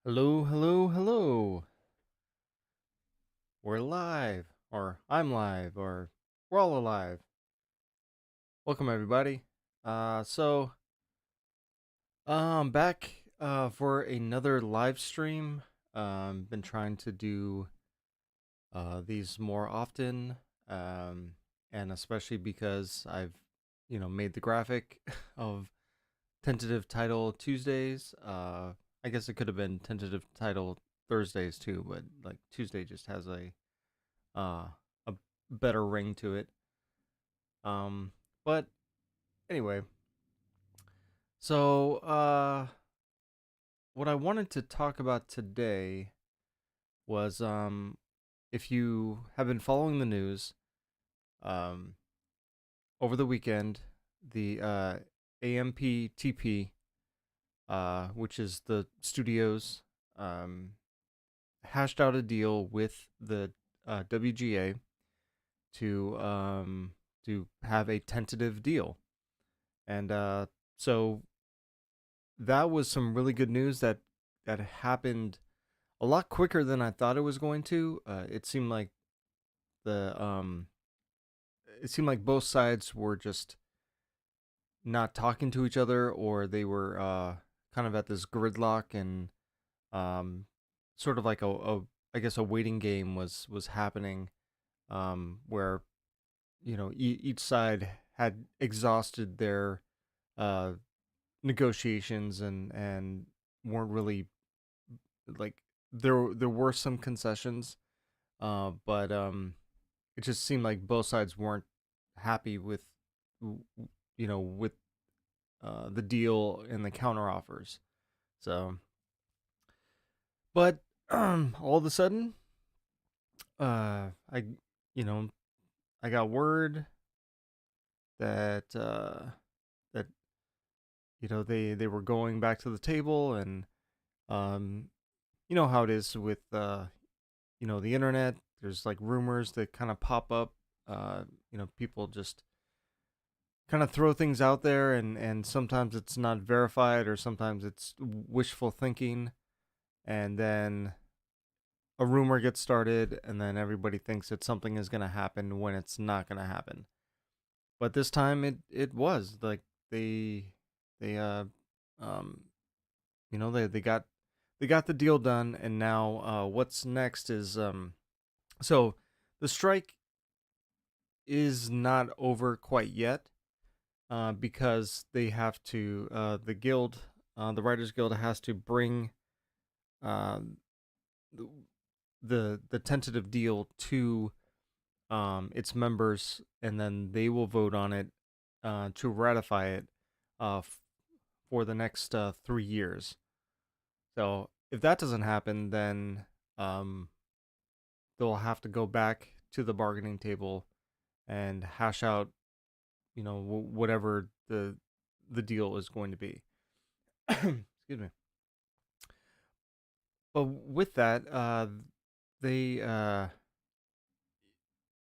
Hello, hello, hello. We're live, or I'm live, or we're all alive. Welcome, everybody. Back for another live stream. Been trying to do these more often, um, and especially because I've made the graphic of tentative title Tuesdays. I guess it could have been tentative title Thursdays too, but like Tuesday just has uh, a better ring to it. But anyway, so what I wanted to talk about today was if you have been following the news, um, over the weekend, the AMPTP, which is the studios, um, hashed out a deal with the WGA to have a tentative deal, and so that was some really good news that happened a lot quicker than I thought it was going to. The it seemed like both sides were just not talking to each other, or they were kind of at this gridlock, and um, sort of like a I guess a waiting game was happening, where each side had exhausted their uh, negotiations and weren't really like there were some concessions, but it just seemed like both sides weren't happy with with the deal and the counter offers. So, but all of a sudden, I you know I got word that that they were going back to the table, and um you know how it is with the internet. There's like rumors that kind of pop up. People just kind of throw things out there, and sometimes it's not verified, or sometimes it's wishful thinking, and then a rumor gets started, and then everybody thinks that something is going to happen when it's not going to happen. But this time it was like they they um they got the deal done, and now what's next is so the strike is not over quite yet, because they have to the Writers Guild has to bring uh, the tentative deal to its members, and then they will vote on it to ratify it for the next 3 years. So if that doesn't happen, then um, they'll have to go back to the bargaining table and hash out, whatever the deal is going to be. Excuse me. But with that, they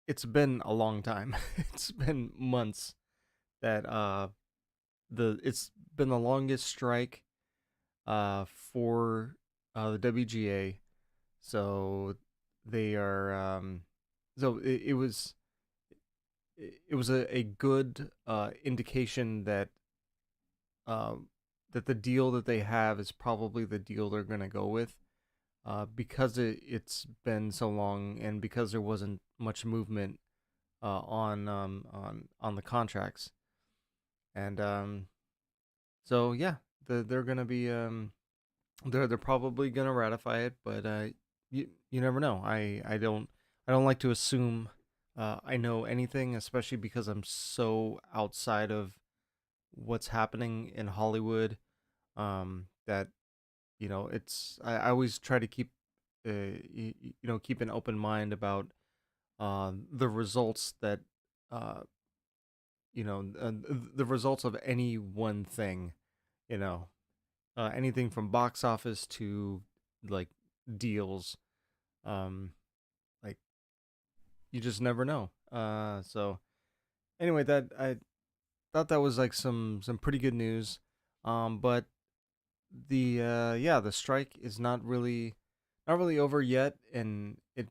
it's been a long time. It's been months that the it's been the longest strike for the WGA. So they are so it was a good indication uh, that the deal that they have is probably the deal they're going to go with, because it's been so long, and because there wasn't much movement on the contracts. And so yeah, they're going to be they're probably going to ratify it, but you never know. I don't like to assume I know anything, especially because I'm so outside of what's happening in Hollywood. That I always try to keep keep an open mind about the results that uh the results of any one thing. You know, anything from box office to like deals. Um, like you just never know. So anyway, that I thought that was like some pretty good news. But the strike is not really over yet, and it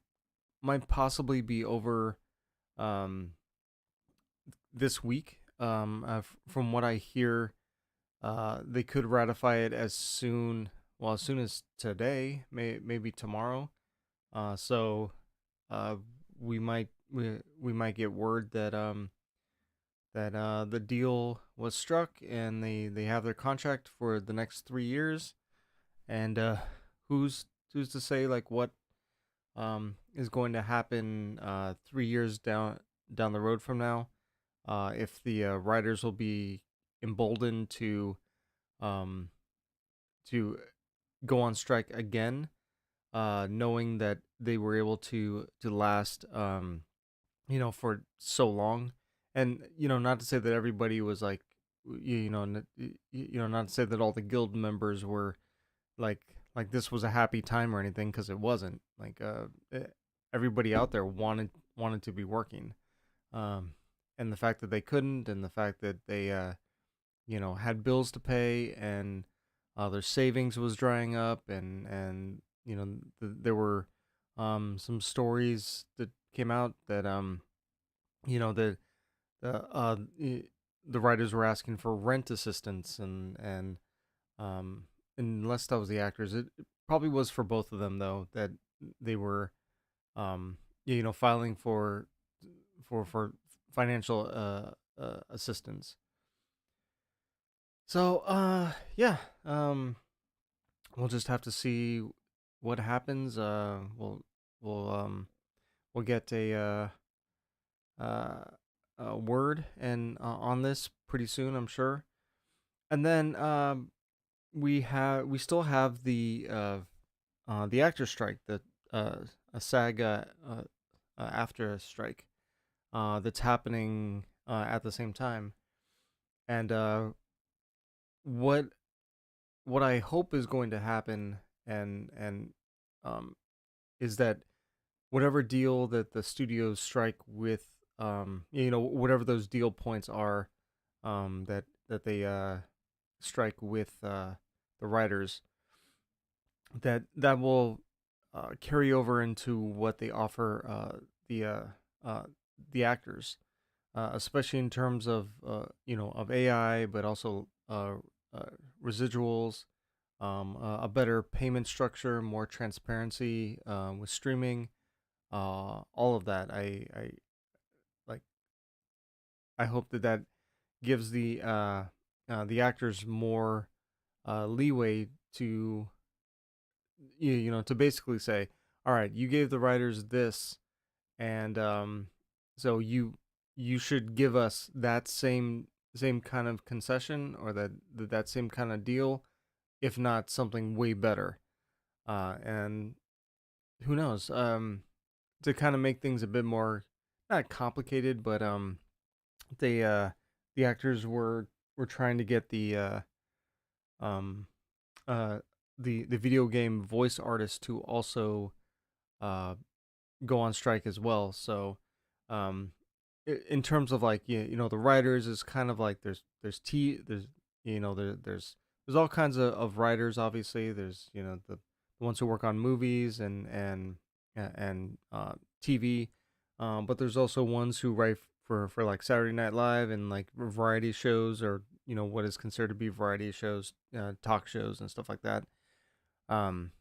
might possibly be over um this week. From what I hear, they could ratify it as soon as today, maybe tomorrow. So uh, we might get word that the deal was struck and they have their contract for the next 3 years. And who's who's to say like what is going to happen 3 years down the road from now? If the writers will be emboldened um, to go on strike again, knowing that they were able to last for so long. And not to say that everybody was like not to say that all the guild members were like this was a happy time or anything, because it wasn't. Everybody out there wanted to be working. um and the fact that they couldn't, and the fact that they had bills to pay, and their savings was drying up, and there were some stories that came out that the the writers were asking for rent assistance, um unless that was the actors, it probably was for both of them, though, that they were um filing for financial assistance. So yeah, we'll just have to see what happens. We'll we'll get uh, a word and on this pretty soon, I'm sure. And then we still have the actor strike, the uh, a SAG after a strike that's happening at the same time. And what what I hope is going to happen, and um, is that whatever deal that the studios strike with, whatever those deal points are, that they strike with the writers, that will carry over into what they offer the uh, the actors, especially in terms of of AI, but also uh, residuals, a better payment structure, more transparency with streaming, all of that. Like I hope that gives the actors more leeway to to basically say, all right, you gave the writers this, and so you should give us that same kind of concession, or that same kind of deal, if not something way better. And who knows? To kind of make things a bit more, not complicated, but they the actors were trying to get um uh the video game voice artist to also uh go on strike as well. So um in terms of like, the writers, is kind of like there's there's all kinds of writers. Obviously there's the ones who work on movies and TV, but there's also ones who write for like Saturday Night Live and like variety shows, or what is considered to be variety shows, talk shows and stuff like that. um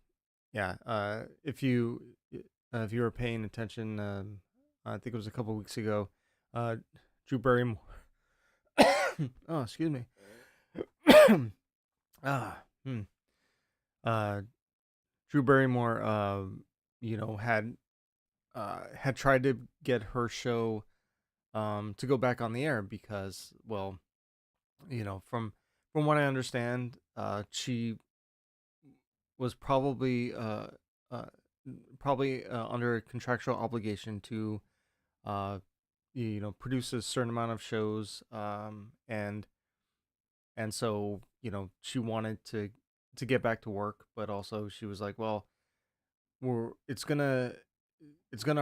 yeah, if you were paying attention, I think it was a couple weeks ago, Drew Barrymore. Oh, excuse me. ah, hmm. uh, Drew Barrymore, had tried to get her show to go back on the air because, well, from what I understand, she was uh, probably under a contractual obligation to uh, produce a certain amount of shows, and so she wanted to get back to work, but also she was like, well, we're it's gonna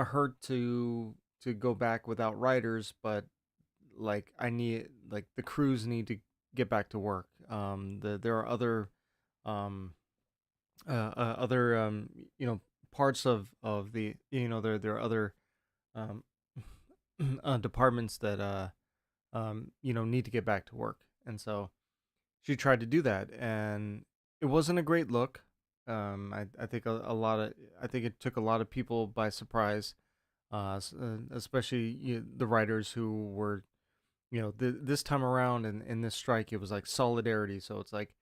hurt to go back without writers, but like I need, like, the crews need to get back to work. There are other um other you know parts of the there are other um departments that need to get back to work. And so she tried to do that, and it wasn't a great look. I think a lot of I think it took a lot of people by surprise, especially the writers who were this time around in this strike. It was like solidarity. So it's like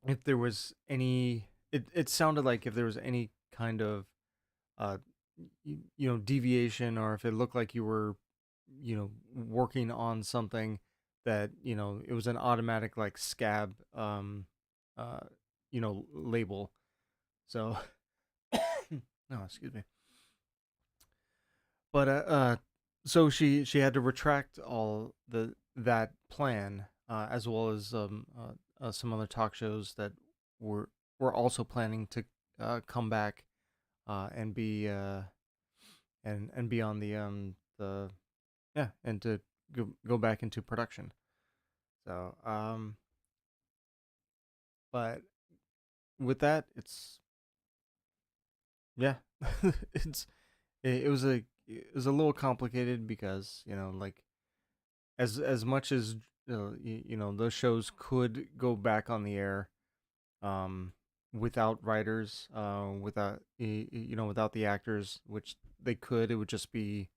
if there was any, it sounded like if there was any kind of uh deviation, or if it looked like you were working on something, that it was an automatic like scab uh label. So no, excuse me. But so she had to retract all that plan, as well as some other talk shows that were were also planning to come back and be and be on the yeah, and to go back into production. So but with that, it's yeah, it's it was a little complicated because like as much as those shows could go back on the air um without writers, without the actors, which they could. It would just be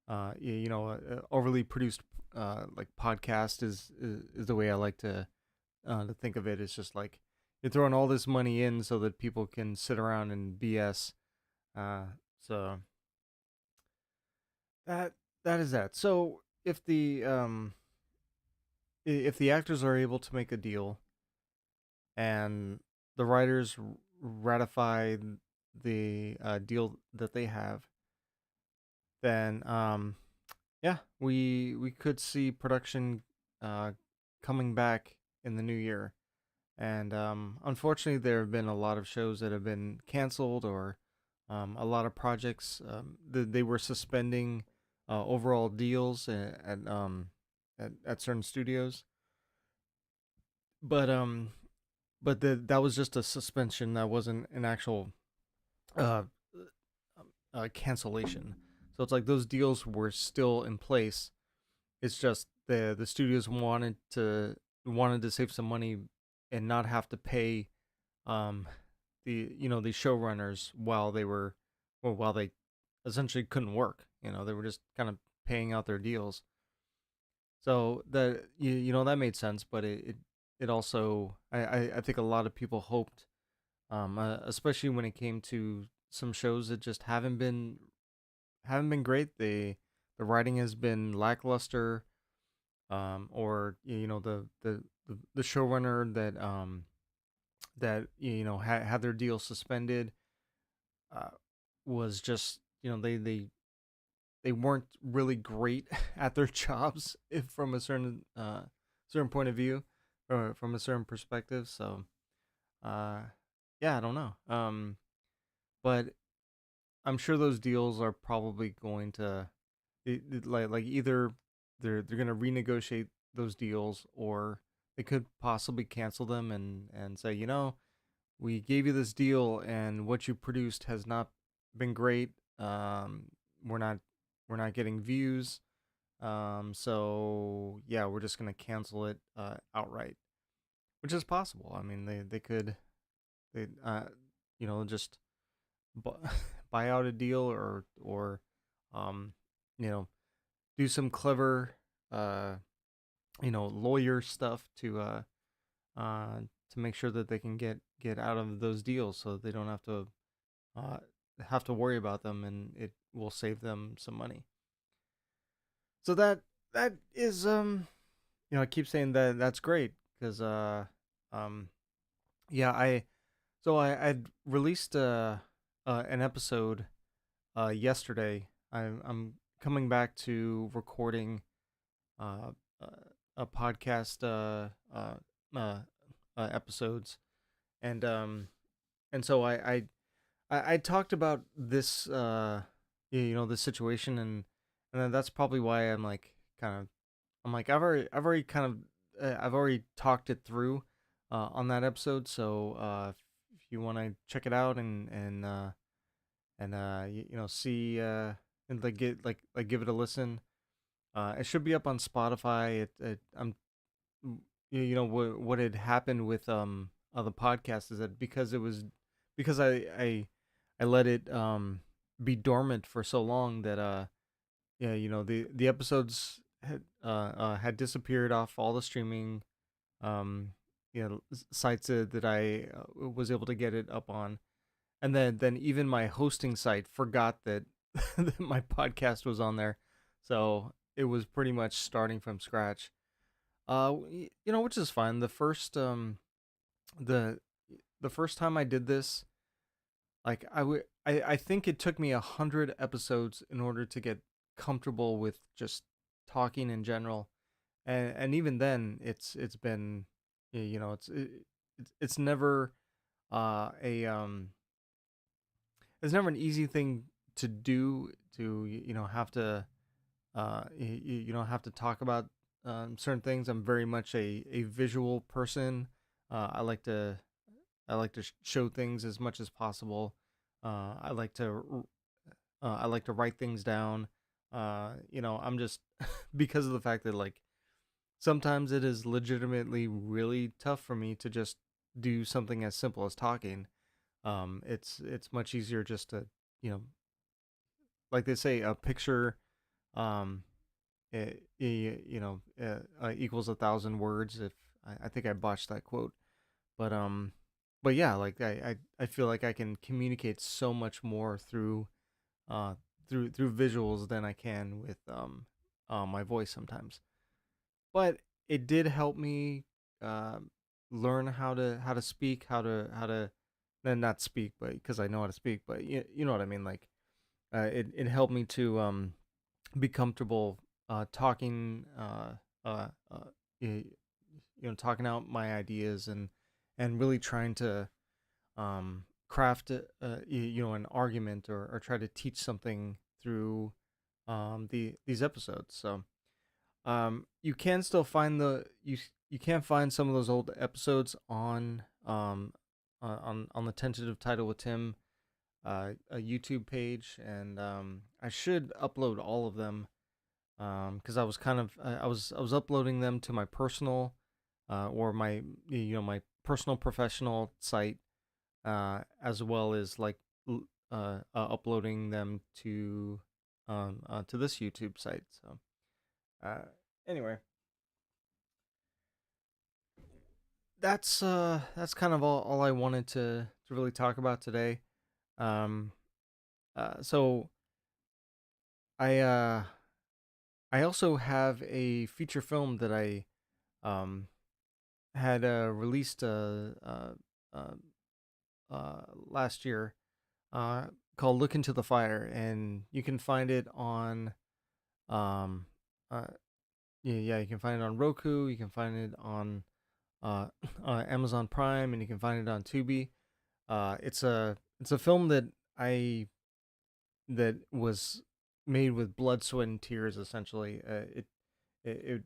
overly produced like podcast is the way I like to think of it. It's just like you're throwing all this money in so that people can sit around and BS. uh so that that is that. So if the actors are able to make a deal, and the writers ratify the deal that they have, then yeah, we could see production uh, coming back in the new year. And unfortunately, there have been a lot of shows that have been canceled, or a lot of projects they were suspending overall deals at certain studios. But that was just a suspension. That wasn't an actual uh, cancellation. So it's like those deals were still in place. It's just the studios wanted to save some money and not have to pay um the showrunners while they were, well, while they essentially couldn't work. They were just kind of paying out their deals. So that that made sense. But it also, I think a lot of people hoped, especially when it came to some shows that just haven't been great. The writing has been lackluster, or the showrunner that had their deal suspended uh, was just, they weren't really great at their jobs, if from a certain point of view, or from a certain perspective. So uh, yeah, I don't know. But I'm sure those deals are probably going to like either they're going to renegotiate those deals, or they could possibly cancel them and say, we gave you this deal and what you produced has not been great. We're not getting views. So yeah, we're just going to cancel it outright, which is possible. I mean, they could, they just bu- buy out a deal, or um you know do some clever uh lawyer stuff uh to make sure that they can get out of those deals, so they don't uh have to worry about them, and it will save them some money. So that is I keep saying that that's great, because um yeah, I'd released an episode yesterday. I'm coming back to recording uh, uh, a podcast uh, episodes, and so I talked about this this situation, and then that's probably why I'm like kind of, I'm like, I've already kind of I've already talked it through on that episode. So if you want to check it out and see and like give it a listen, it should be up on Spotify. What had happened with the podcast is that because I let it be dormant for so long that yeah, the episodes had disappeared off all the streaming um sites that I was able to get it up on, and then even my hosting site forgot that, that my podcast was on there, so it was pretty much starting from scratch. Which is fine. The the first time I did this, like I think it took me 100 episodes in order to get comfortable with just talking in general, and even then, it's been, it's never a it's never an easy thing to do, to have to have to talk about certain things. I'm very much a visual person. I like to show things as much as possible. I like to write things down. I'm just because of the fact that, like, sometimes it is legitimately really tough for me to just do something as simple as talking. It's much easier just to, you know, like they say, a picture, um, equals 1,000 words. If I think I botched that quote, but yeah, like I feel like I can communicate so much more uh through visuals than I can with my voice sometimes. But it did help me uh, learn how to speak, how to then not speak, but because I know how to speak, but you know what I mean. Like it helped me to be comfortable talking, talking out my ideas, and really trying to craft an argument, or try to teach something through these episodes. So you can still find you can find some of those old episodes on the tentative title with Tim a YouTube page, and I should upload all of them, because I was kind of I was uploading them to my personal or my my personal professional site, as well as like uploading them to this YouTube site. So uh, anyway, that's kind of all I wanted to really talk about today. Um, so I I also have a feature film that I um had released uh, last year, uh, called "Look Into the Fire," and you can find it on um uh yeah, you can find it on Roku, you can find it on uh, Amazon Prime, and you can find it on Tubi. It's a film that I that was made with blood, sweat, and tears. Essentially, it it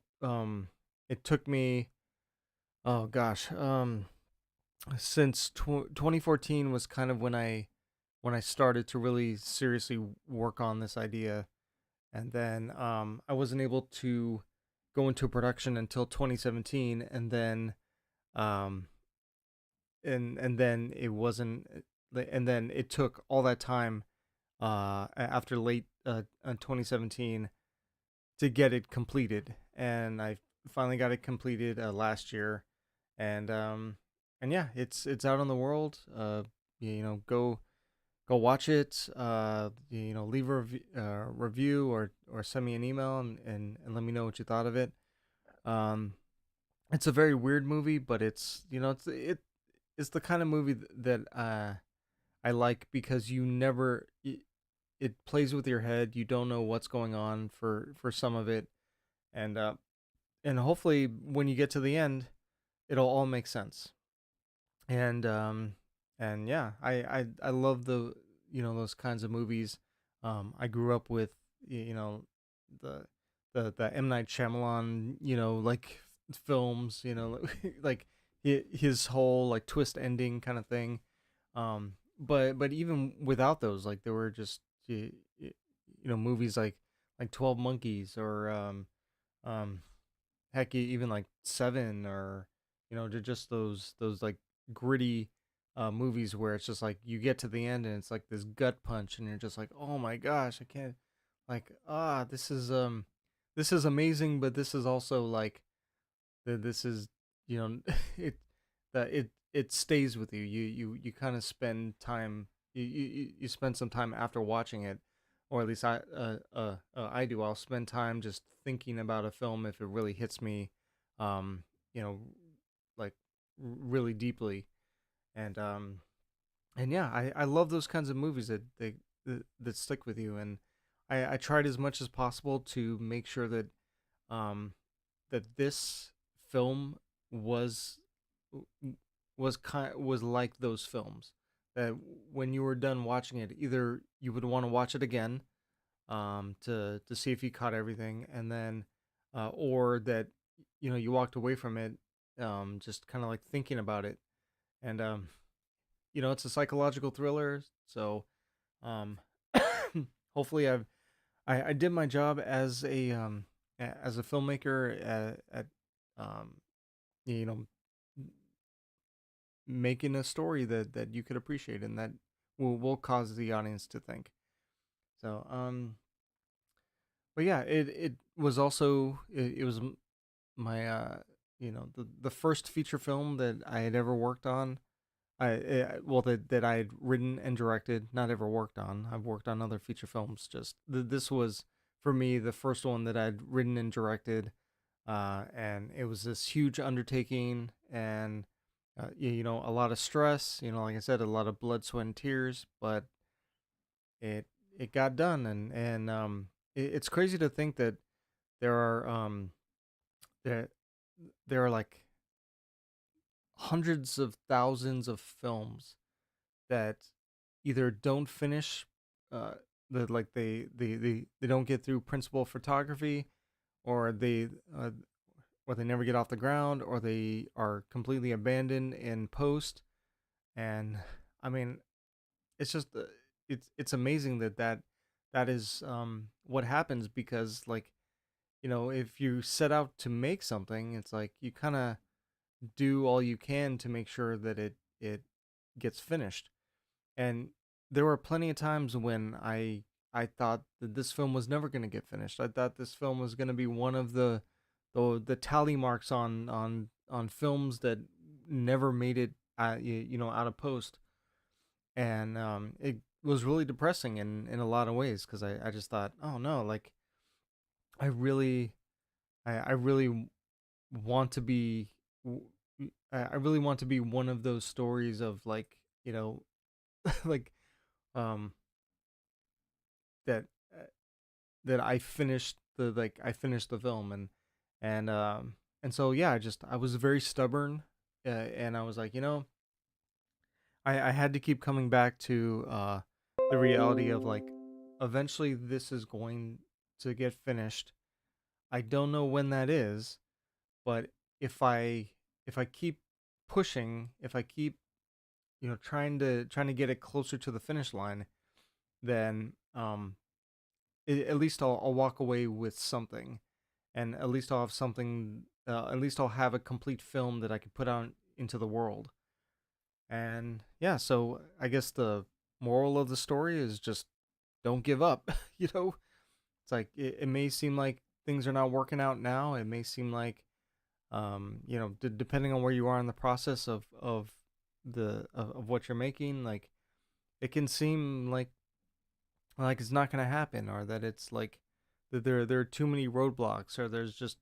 took me, oh gosh, since 2014 was kind of when I started to really seriously work on this idea, and then I wasn't able to go into production until 2017, and then um and then it wasn't and then it took all that time after late 2017 to get it completed, and I finally got it completed last year, and yeah, it's out in the world. Go watch it. Leave a review, or send me an email, and let me know what you thought of it. Um, it's a very weird movie, but it's the kind of movie that I like, because it plays with your head. You don't know what's going on for some of it, and hopefully when you get to the end, it'll all make sense. And yeah, I love the those kinds of movies. I grew up with the the M Night Shyamalan, like films, like his whole like twist ending kind of thing. But even without those, like there were just movies like 12 Monkeys or um heck even like Seven or just those like gritty movies where it's just like you get to the end and it's like this gut punch and you're just like, oh my gosh, I can't, like, this is amazing, but this is also like this is you know it that it stays with you. You kind of spend time, you spend some time after watching it, or at least I do. I'll spend time just thinking about a film if it really hits me, um you know like really deeply. And yeah, I love those kinds of movies that stick with you. And I tried as much as possible to make sure that um this film was was like those films, that when you were done watching it, either you would want to watch it again, to see if you caught everything, and then or that you walked away from it, just kind of like thinking about it. And it's a psychological thriller, so um hopefully I did my job as a filmmaker at um you know making a story that you could appreciate and that will cause the audience to think. So but yeah, it was also it was my the first feature film that I had ever worked on. Well, that I had written and directed, not ever worked on. I've worked on other feature films. Just this was for me the first one that I'd written and directed, and it was this huge undertaking, and a lot of stress. Like I said, a lot of blood, sweat, and tears, but it it got done. It's crazy to think that there are there there are like hundreds of thousands of films that either don't finish, uh that like they don't get through principal photography, or uh, they never get off the ground, or they are completely abandoned in post. And I mean, it's just it's amazing that is what happens, because like if you set out to make something, it's like you kind of do all you can to make sure that it gets finished. And there were plenty of times when I thought that this film was never going to get finished. I thought this film was going to be one of the tally marks on films that never made it out of post. And it was really depressing in a lot of ways, because I just thought, oh no, like I really I really want to be I really want to be one of those stories of like like um that uh, that I finished the film. And so yeah, I was very stubborn, and I was like, I had to keep coming back to the reality of like eventually this is going to get finished. I don't know when that is, but if I if I keep pushing, if I keep trying to get it closer to the finish line, then at least I'll walk away with something, and at least I'll have something. At least I'll have a complete film that I can put out into the world. And yeah, so I guess the moral of the story is just don't give up. It's like it may seem like things are not working out now. It may seem like depending on where you are in the process of what you're making, like it can seem like it's not going to happen, or that it's like that there are too many roadblocks, or there's just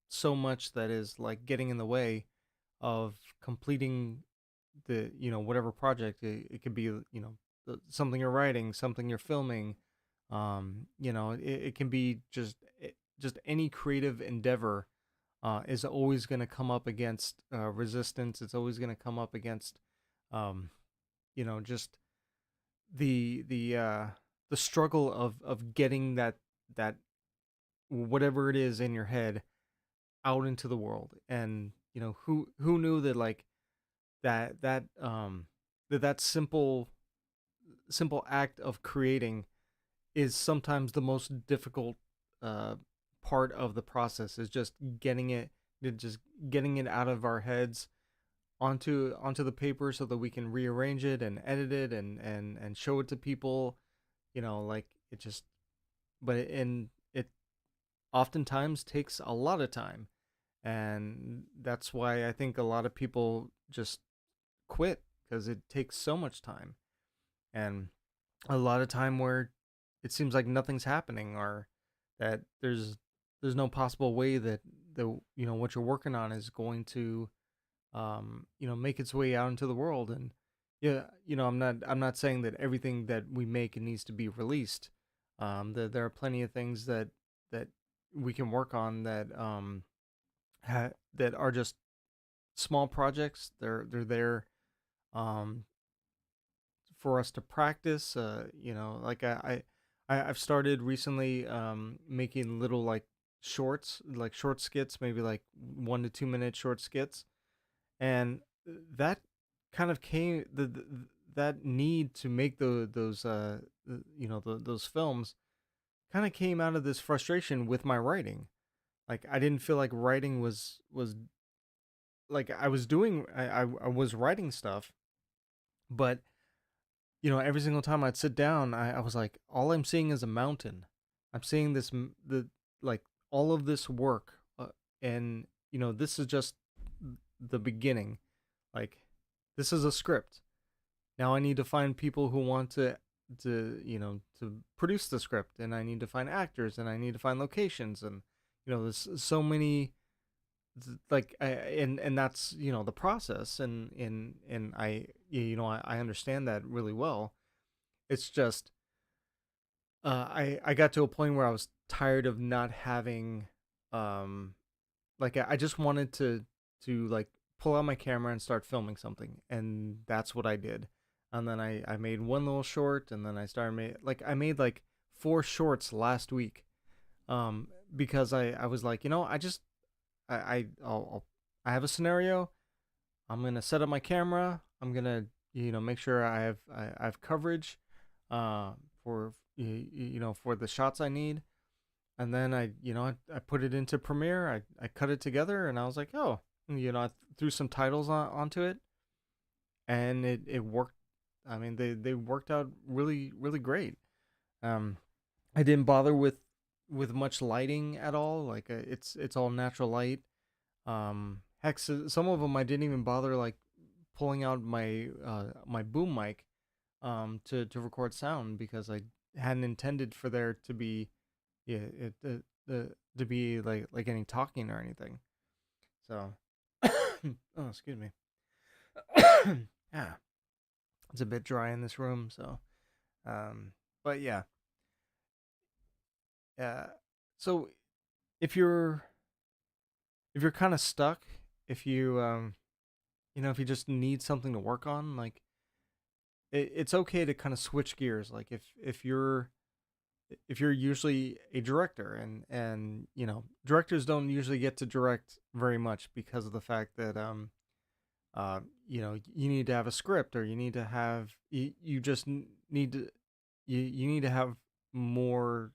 so much that is like getting in the way of completing the whatever project. It could be something you're writing, something you're filming. It can be just any creative endeavor is always going to come up against resistance. It's always going to come up against just the struggle of getting that whatever it is in your head out into the world. And who knew that like that simple act of creating is sometimes the most difficult uh, part of the process, is just just getting it out of our heads onto the paper so that we can rearrange it and edit it and show it to people. Like it just but it, and it oftentimes takes a lot of time, and that's why I think a lot of people just quit, because it takes so much time, and a lot of time where it seems like nothing's happening, or that there's no possible way that what you're working on is going to make its way out into the world. And yeah, I'm not saying that everything that we make needs to be released. There are plenty of things that we can work on that that are just small projects. They're there um for us to practice. Like I've started recently making little like shorts, like short skits, maybe like 1 to 2 minute short skits, and that kind of came that need to make those those films kind of came out of this frustration with my writing. Like I didn't feel like writing was like I was doing I was writing stuff, but every single time I'd sit down, I was like, all I'm seeing is a mountain. I'm seeing the like all of this work, and this is just the beginning. Like, this is a script. Now I need to find people who want to produce the script, and I need to find actors, and I need to find locations, and there's so many like and that's the process, and I understand that really well. It's just I got to a point where I was tired of not having like I just wanted to like pull out my camera and start filming something, and that's what I did. And then I made one little short, and then I made like 4 shorts last week, because I was like, I just I have a scenario. I'm gonna set up my camera. I'm gonna make sure I have coverage, uh, for for the shots I need, and then I put it into Premiere. I cut it together, and I was like, oh, I threw some titles onto it, and it worked. I mean, they worked out really great. Um, I didn't bother with much lighting at all. Like it's all natural light. Heck, some of them I didn't even bother like pulling out my boom mic to record sound, because I hadn't intended for there to be to be like any talking or anything. So, oh, excuse me. Yeah, it's a bit dry in this room. So, um, but yeah, uh, so if you're if you're kind of stuck, if you if you just need something to work on, like it's okay to kind of switch gears. Like if you're usually a director, and directors don't usually get to direct very much, because of the fact that you need to have a script, or you need to have you just need to you need to have more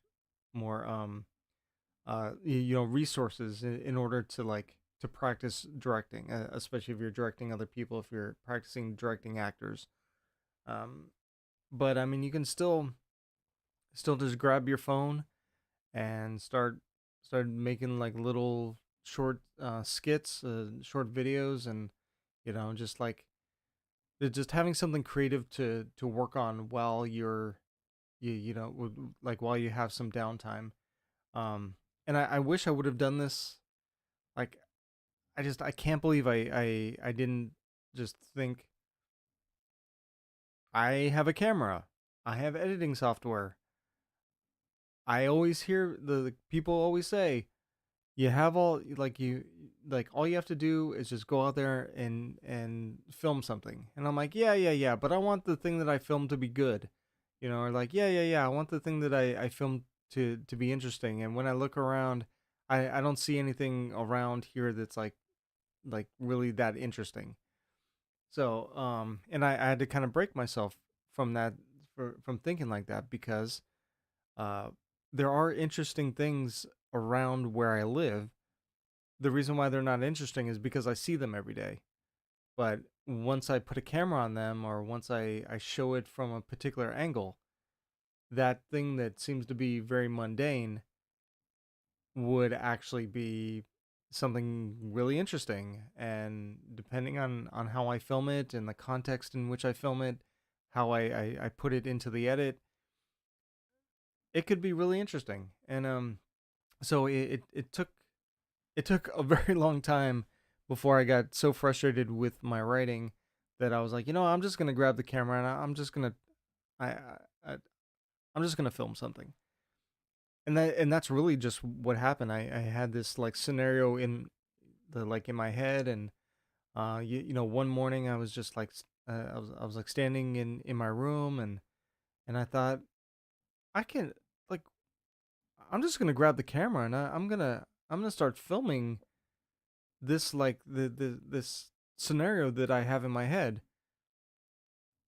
resources in order to like to practice directing, especially if you're directing other people, if you're practicing directing actors. um but I mean, you can still just grab your phone and start making like little short skits, short videos, and just like just having something creative to work on while like while you have some downtime. And I wish I would have done this. Like I can't believe I didn't just think, I have a camera, I have editing software. I always hear the people always say, you have all like you like all you have to do is just go out there and film something. And I'm like, yeah, but I want the thing that I filmed to be good. Or like, yeah, I want the thing that I filmed to be interesting. And when I look around, I don't see anything around here that's like like really that interesting. So, and I had to kind of break myself from that, from thinking like that, because uh, there are interesting things around where I live. The reason why they're not interesting is because I see them every day. But once I put a camera on them, or once I show it from a particular angle, that thing that seems to be very mundane would actually be something really interesting. And depending on how I film it and the context in which I film it, how I put it into the edit, it could be really interesting. And so it took a very long time before I got so frustrated with my writing that I was like, I'm just gonna grab the camera and I'm just gonna I, I I'm just gonna film something. And that's really just what happened. I had this like scenario in my head, and one morning I was just like I was like standing in my room, and I thought I can like I'm just gonna grab the camera and I'm gonna start filming this like this scenario that I have in my head.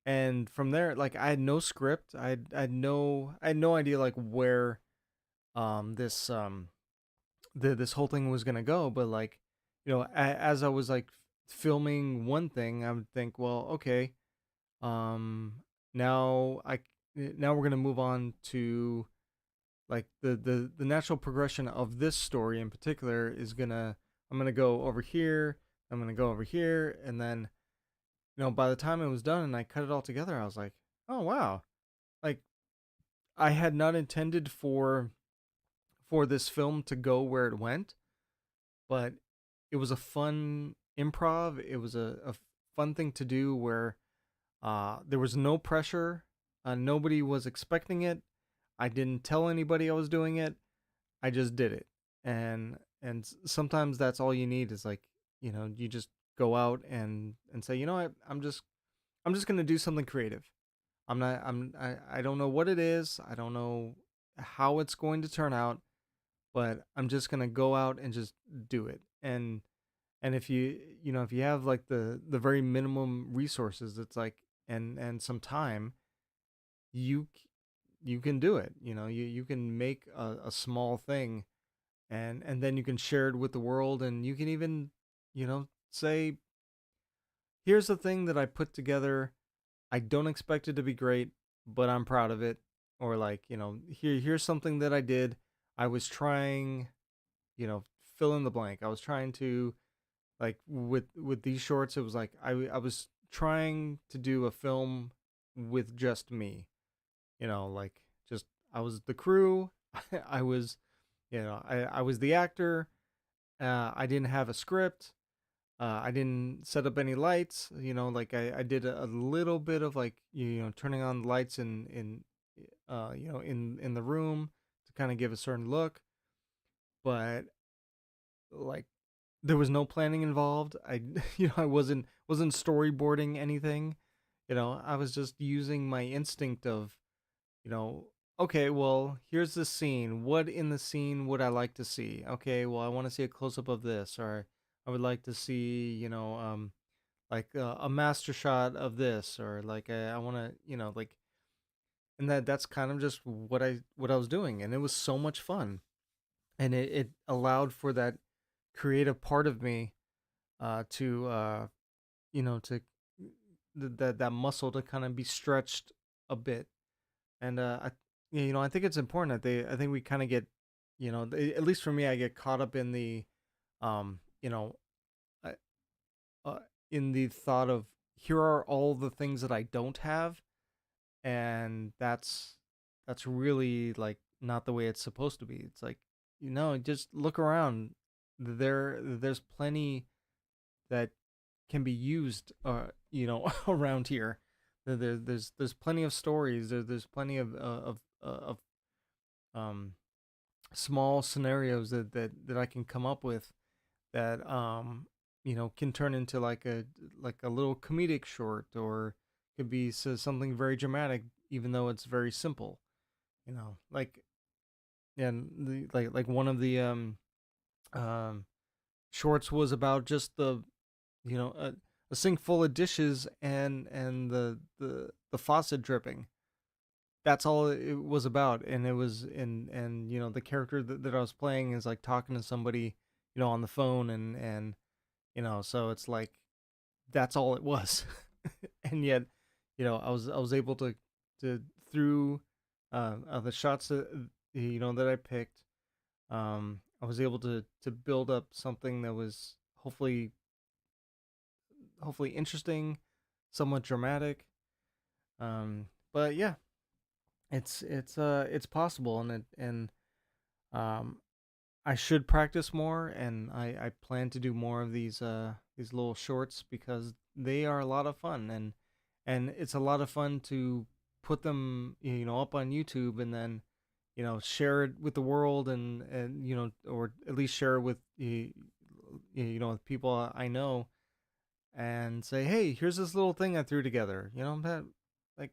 And from there, like I had no script. I had no idea like where this whole thing was gonna go. But like, as I was like filming one thing, I would think, well, okay, um, now I now we're gonna move on to like the natural progression of this story in particular is gonna I'm gonna go over here, I'm gonna go over here, and then by the time it was done and I cut it all together, I was like, oh wow, like I had not intended for this film to go where it went, but it was a fun improv. It was a fun thing to do where there was no pressure. Nobody was expecting it. I didn't tell anybody I was doing it. I just did it. And sometimes that's all you need is like, you just go out and say, what, I'm just gonna do something creative. I don't know what it is. I don't know how it's going to turn out, but I'm just gonna go out and just do it. And if you have like the very minimum resources, it's like and some time, you you can do it. You can make a small thing, and then you can share it with the world, and you can even say, here's the thing that I put together. I don't expect it to be great, but I'm proud of it. Or like, here's something that I did. I was trying, you know, fill in the blank. I was trying to, like, with these shorts, it was like I was trying to do a film with just me. Like, just I was the crew. I was, I was the actor. I didn't have a script. I didn't set up any lights. Like I did a little bit of like turning on lights in the room to kind of give a certain look, but like there was no planning involved. I I wasn't storyboarding anything. I was just using my instinct of, you know, okay, well, here's the scene. What in the scene would I like to see? Okay, well, I want to see a close up of this, or I would like to see, like a master shot of this, or like I want to, like, and that's kind of just what I was doing, and it was so much fun, and it allowed for that creative part of me to to that muscle to kind of be stretched a bit. And I think it's important that I think we kind of get, at least for me, I get caught up in the um you know uh, uh, in the thought of, here are all the things that I don't have, and that's really like not the way it's supposed to be. It's like, just look around. There's plenty that can be used around here. There's plenty of stories. There's plenty of um small scenarios that I can come up with that can turn into like a little comedic short, or could be something very dramatic, even though it's very simple. Like, and like one of the um shorts was about just the, you know, a sink full of dishes and the faucet dripping. That's all it was about. And it was, and you know, the character that I was playing is like talking to somebody, you know, on the phone, and you know, so it's like that's all it was. And yet, you know, I was able to through the shots that, you know, that I picked, I was able to build up something that was hopefully interesting, somewhat dramatic. But yeah, it's possible, and um I should practice more, and I plan to do more of these little shorts because they are a lot of fun, and it's a lot of fun to put them, you know, up on YouTube, and then, you know, share it with the world, and you know, or at least share it with you know, with people I know, and say, hey, here's this little thing I threw together, you know, that, like,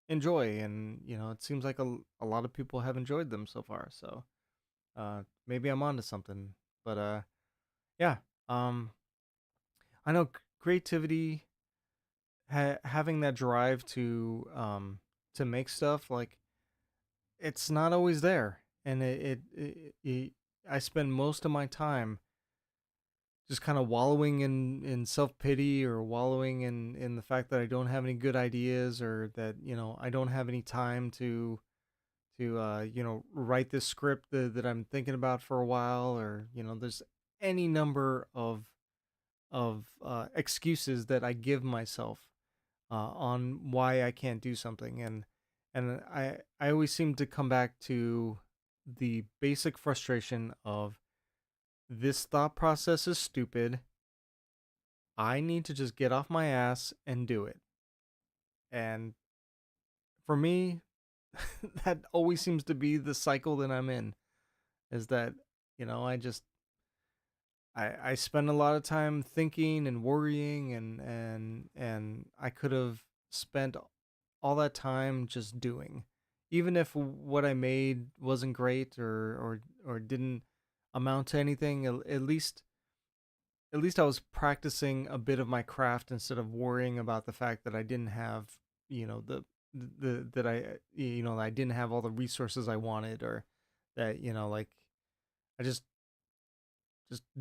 enjoy. And you know, it seems like a lot of people have enjoyed them so far, so maybe I'm onto something. But yeah, um, I know creativity, having that drive to make stuff, like, it's not always there, and I spend most of my time just kind of wallowing in self pity, or wallowing in the fact that I don't have any good ideas, or that, you know, I don't have any time to you know, write this script that I'm thinking about for a while, or you know, there's any number of excuses that I give myself on why I can't do something. And I always seem to come back to the basic frustration of, this thought process is stupid. I need to just get off my ass and do it. And for me, that always seems to be the cycle that I'm in, is that, you know, I spend a lot of time thinking and worrying, and I could have spent all that time just doing. Even if what I made wasn't great, or didn't amount to anything, at least I was practicing a bit of my craft, instead of worrying about the fact that I didn't have, you know, the that I you know, I didn't have all the resources I wanted, or that, you know, like, I just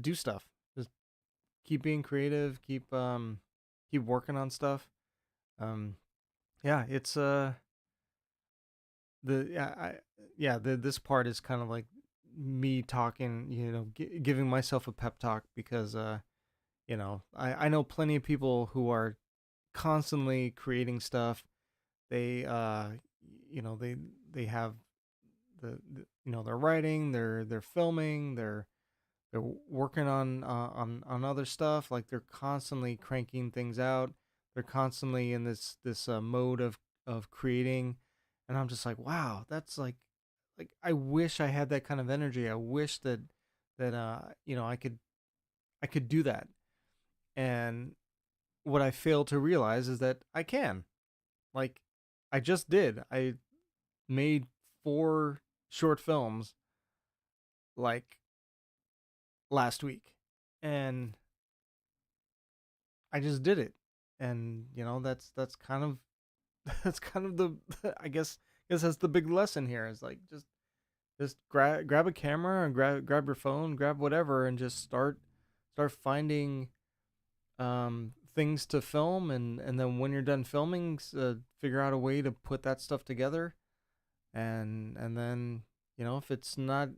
do stuff. Just keep being creative, keep working on stuff. Um yeah, it's the yeah, yeah, this part is kind of like me talking, you know, giving myself a pep talk, because you know, I know plenty of people who are constantly creating stuff. They you know, they have the you know, they're writing, they're filming, they're working on other stuff. Like, they're constantly cranking things out. They're constantly in this mode of creating, and I'm just like, wow, that's like I wish I had that kind of energy. I wish that you know, I could do that. And what I fail to realize is that I can. Like, I just did. I made 4 short films, like, last week, and I just did it. And you know, that's kind of that's kind of the I guess that's the big lesson here, is like, just grab a camera, and grab your phone, grab whatever, and just start finding things to film, and then when you're done filming, figure out a way to put that stuff together. And then, you know, if it's not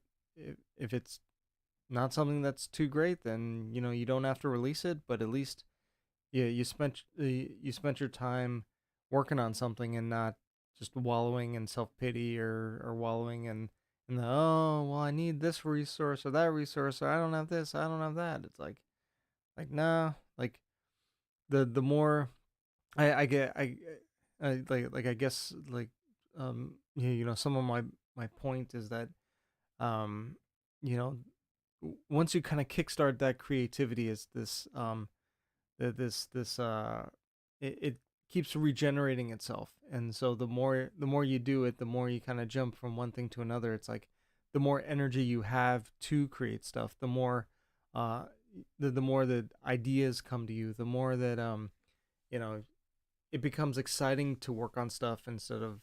something that's too great, then, you know, you don't have to release it, but at least you spent your time working on something, and not just wallowing in self-pity, or wallowing in the, oh, well, I need this resource or that resource, or I don't have this, I don't have that. It's like, nah, like, the more I get I like I guess, like, you know, some of my point is that, um you know, once you kind of kickstart that creativity, is this this it keeps regenerating itself. And so the more you do it, the more you kind of jump from one thing to another. It's like, the more energy you have to create stuff, the more uh the more that ideas come to you, the more that you know it becomes exciting to work on stuff instead of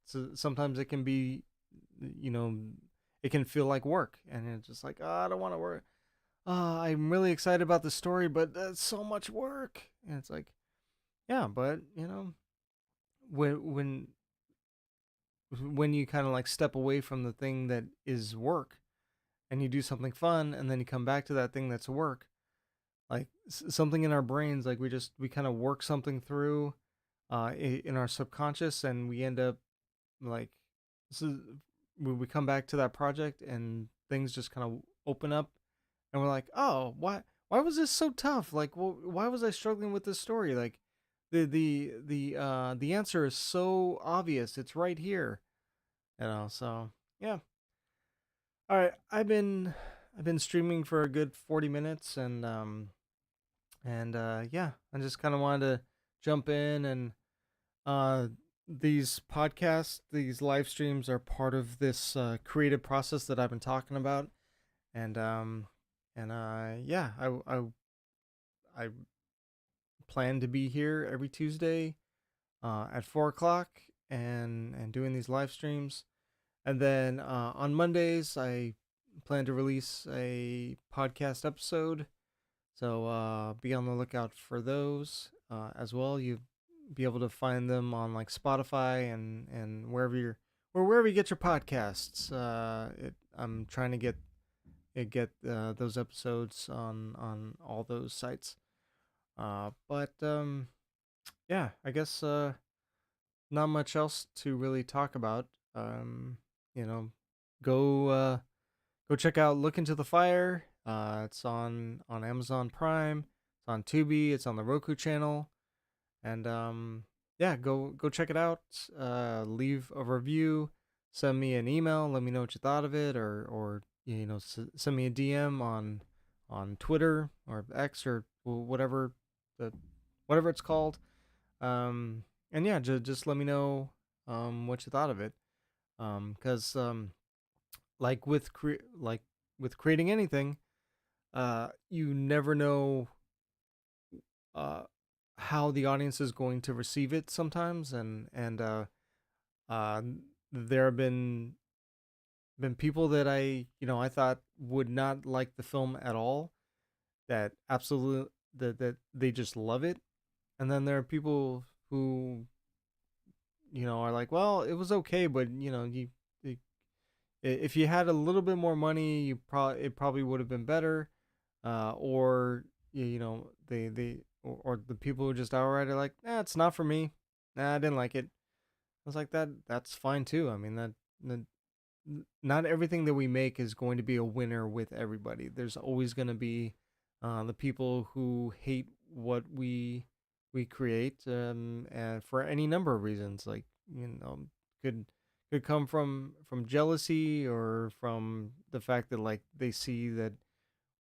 So sometimes it can be, you know, it can feel like work, and it's just like, oh, I don't want to work. I'm really excited about the story, but that's so much work. And it's like, yeah, but when when when you kind of like step away from the thing that is work and you do something fun, and then you come back to that thing that's work, like something in our brains, like we kind of work something through in our subconscious, and we end up like so we come back to that project and things just kind of open up, and we're like, oh, why was this so tough? Like, well, why was I struggling with this story? Like, the answer is so obvious. It's right here. So yeah. All right, I've been streaming for a good 40 minutes, and yeah, I just kind of wanted to jump in, and uh these podcasts, these live streams are part of this creative process that I've been talking about, and yeah, I plan to be here every Tuesday at 4 o'clock, and doing these live streams. And then on Mondays, I plan to release a podcast episode. So be on the lookout for those as well. You be able to find them on like Spotify and wherever you get your podcasts. I'm trying to get those episodes on all those sites. But yeah, I guess not much else to really talk about. You know, go go check out Look Into the Fire. It's on Amazon Prime. It's on Tubi. It's on the Roku Channel. And yeah, go check it out. Leave a review. Send me an email. Let me know what you thought of it, or send me a DM on Twitter or X or the whatever it's called. And yeah, just let me know what you thought of it. Because like like with creating anything, you never know uh how the audience is going to receive it sometimes, and uh there have been people that I thought would not like the film at all, that absolutely that they just love it. And then there are people who are like, well, it was okay, but if you had a little bit more money, it probably would have been better. Or or the people who just outright are like, it's not for me. Nah, I didn't like it. I was like, that's fine too. I mean, that not everything that we make is going to be a winner with everybody. There's always going to be the people who hate what we create, and for any number of reasons. Like, could could come from jealousy, or from the fact that like they see that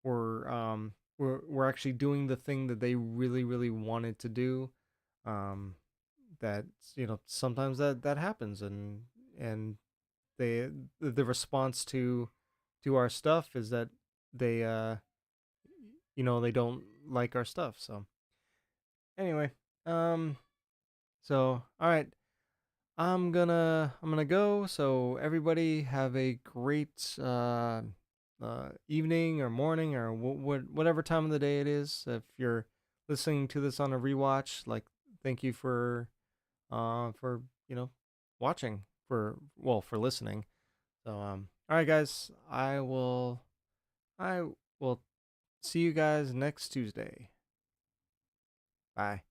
we're actually doing the thing that they really really wanted to do. um that sometimes that happens, and they the response to our stuff is that they they don't like our stuff. So anyway, um so all right, I'm gonna go. So everybody have a great evening or morning, or whatever time of the day it is. If you're listening to this on a rewatch, like, thank you for watching, for listening. So all right, guys, I will see you guys next Tuesday. Bye.